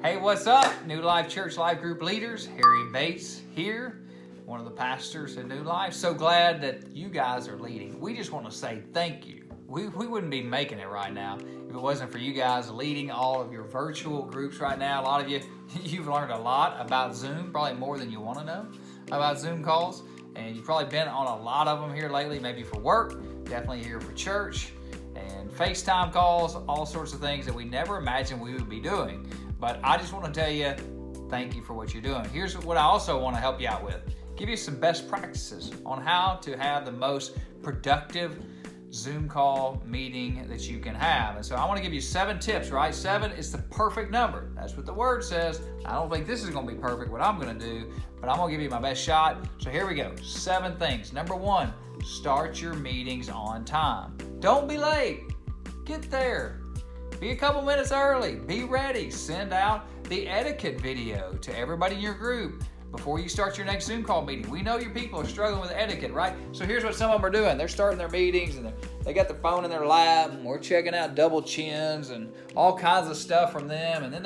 Hey, what's up? New Life Church Life Group leaders, Harry Bates here, one of the pastors at New Life. So glad that you guys are leading. We just want to say thank you. We wouldn't be making it right now if it wasn't for you guys leading all of your virtual groups right now. A lot of you, you've learned a lot about Zoom, probably more than you want to know about Zoom calls. And you've probably been on a lot of them here lately, maybe for work, definitely here for church, and FaceTime calls, all sorts of things that we never imagined we would be doing. But I just want to tell you, thank you for what you're doing. Here's what I also want to help you out with. Give you some best practices on how to have the most productive Zoom call meeting that you can have. And so I want to give you 7 tips, right? 7 is the perfect number. That's what the word says. I don't think this is going to be perfect, what I'm going to do, but I'm going to give you my best shot. So here we go. 7 things. Number 1, start your meetings on time. Don't be late. Get there. Be a couple minutes early. Be ready. Send out the etiquette video to everybody in your group before you start your next Zoom call meeting. We know your people are struggling with etiquette, right? So here's what some of them are doing. They're starting their meetings and they got their phone in their lap, and we're checking out double chins and all kinds of stuff from them. And then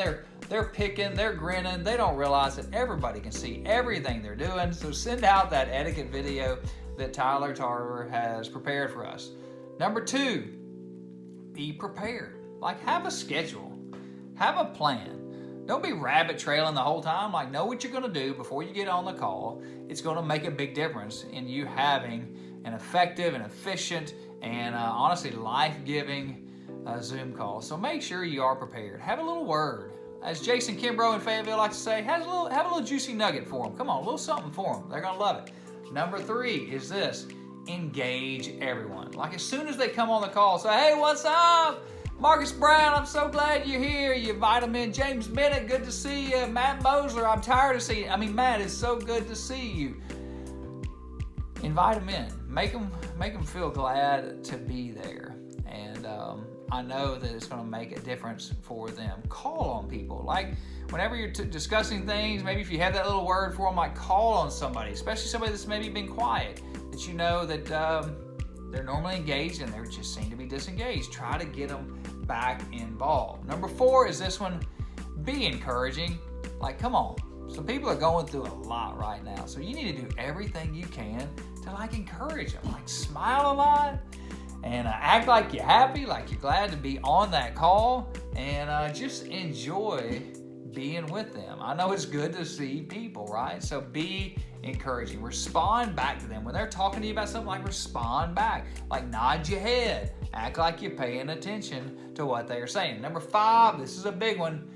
they're picking, they're grinning. They don't realize that everybody can see everything they're doing. So send out that etiquette video that Tyler Tarver has prepared for us. Number 2, be prepared. Like, have a schedule. Have a plan. Don't be rabbit trailing the whole time. Like, know what you're going to do before you get on the call. It's going to make a big difference in you having an effective and efficient and honestly life-giving Zoom call. So make sure you are prepared. Have a little word. As Jason Kimbrough in Fayetteville likes to say, have a little juicy nugget for them. Come on, a little something for them. They're going to love it. Number 3 is this. Engage everyone. Like, as soon as they come on the call, say, hey, what's up? Marcus Brown, I'm so glad you're here. You invite them in. James Bennett, good to see you. Matt Moser, I'm tired of seeing you. Matt, it's so good to see you. Invite them in. Make them feel glad to be there. And I know that it's going to make a difference for them. Call on people. Like, whenever you're discussing things, maybe if you have that little word for them, like, call on somebody, especially somebody that's maybe been quiet, that you know that they're normally engaged and they just seem to be disengaged. Try to get them back involved. Number 4 is this one. Be encouraging. Like, come on. Some people are going through a lot right now. So you need to do everything you can to, like, encourage them. Like, smile a lot and act like you're happy, like you're glad to be on that call, and just enjoy being with them. I know it's good to see people, right? So be encouraging. Respond back to them. When they're talking to you about something, like, respond back. Like, nod your head. Act like you're paying attention to what they are saying. Number 5, this is a big one.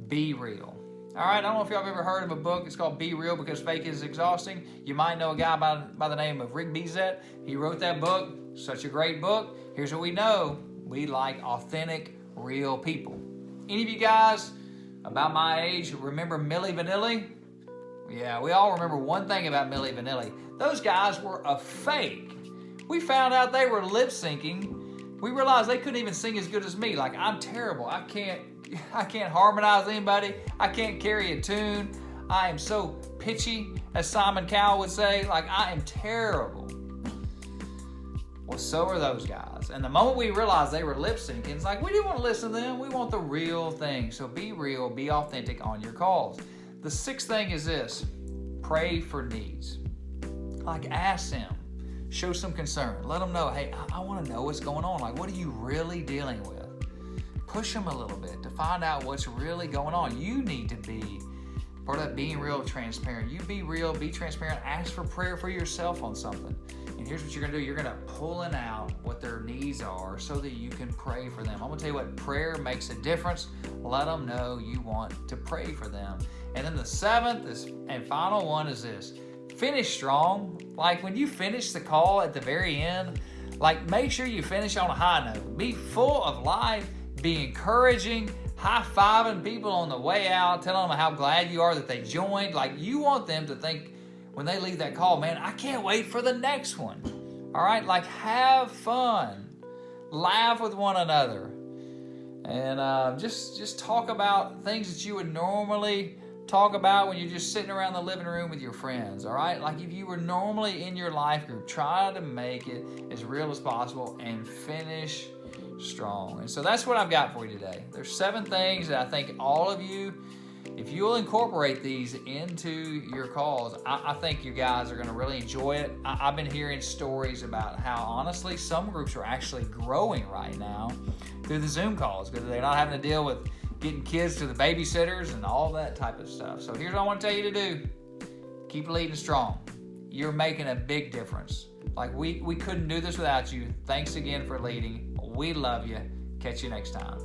Be real. All right, I don't know if y'all have ever heard of a book. It's called Be Real Because Fake is Exhausting. You might know a guy by the name of Rick Bezet. He wrote that book. Such a great book. Here's what we know. We like authentic, real people. Any of you guys about my age remember Milli Vanilli? Yeah, we all remember one thing about Milli Vanilli. Those guys were a fake. We found out they were lip syncing. We realized they couldn't even sing as good as me. Like, I'm terrible. I can't harmonize anybody. I can't carry a tune. I am so pitchy, as Simon Cowell would say. Like, I am terrible. Well, so are those guys. And the moment we realized they were lip syncing, it's like, we didn't want to listen to them. We want the real thing. So be real, be authentic on your calls. The 6th thing is this. Pray for needs. Like, ask them. Show some concern. Let them know, hey, I want to know what's going on. Like, what are you really dealing with? Push them a little bit to find out what's really going on. You need to be part of that being real, transparent. You be real, be transparent. Ask for prayer for yourself on something. And here's what you're going to do. You're going to pull out what their needs are so that you can pray for them. I'm going to tell you what, prayer makes a difference. Let them know you want to pray for them. And then the 7th and final one is this. Finish strong. Like, when you finish the call at the very end, like, make sure you finish on a high note. Be full of life. Be encouraging. High-fiving people on the way out. Telling them how glad you are that they joined. Like, you want them to think when they leave that call, man, I can't wait for the next one. All right? Like, have fun. Laugh with one another. And just talk about things that you would normally talk about when you're just sitting around the living room with your friends, all right? Like, if you were normally in your life group, try to make it as real as possible and finish strong. And so that's what I've got for you today. There's 7 things that I think all of you if you'll incorporate these into your calls, I think you guys are going to really enjoy it. I've been hearing stories about how, honestly, some groups are actually growing right now through the Zoom calls because they're not having to deal with getting kids to the babysitters and all that type of stuff. So here's what I want to tell you to do. Keep leading strong. You're making a big difference. Like we couldn't do this without you. Thanks again for leading. We love you. Catch you next time.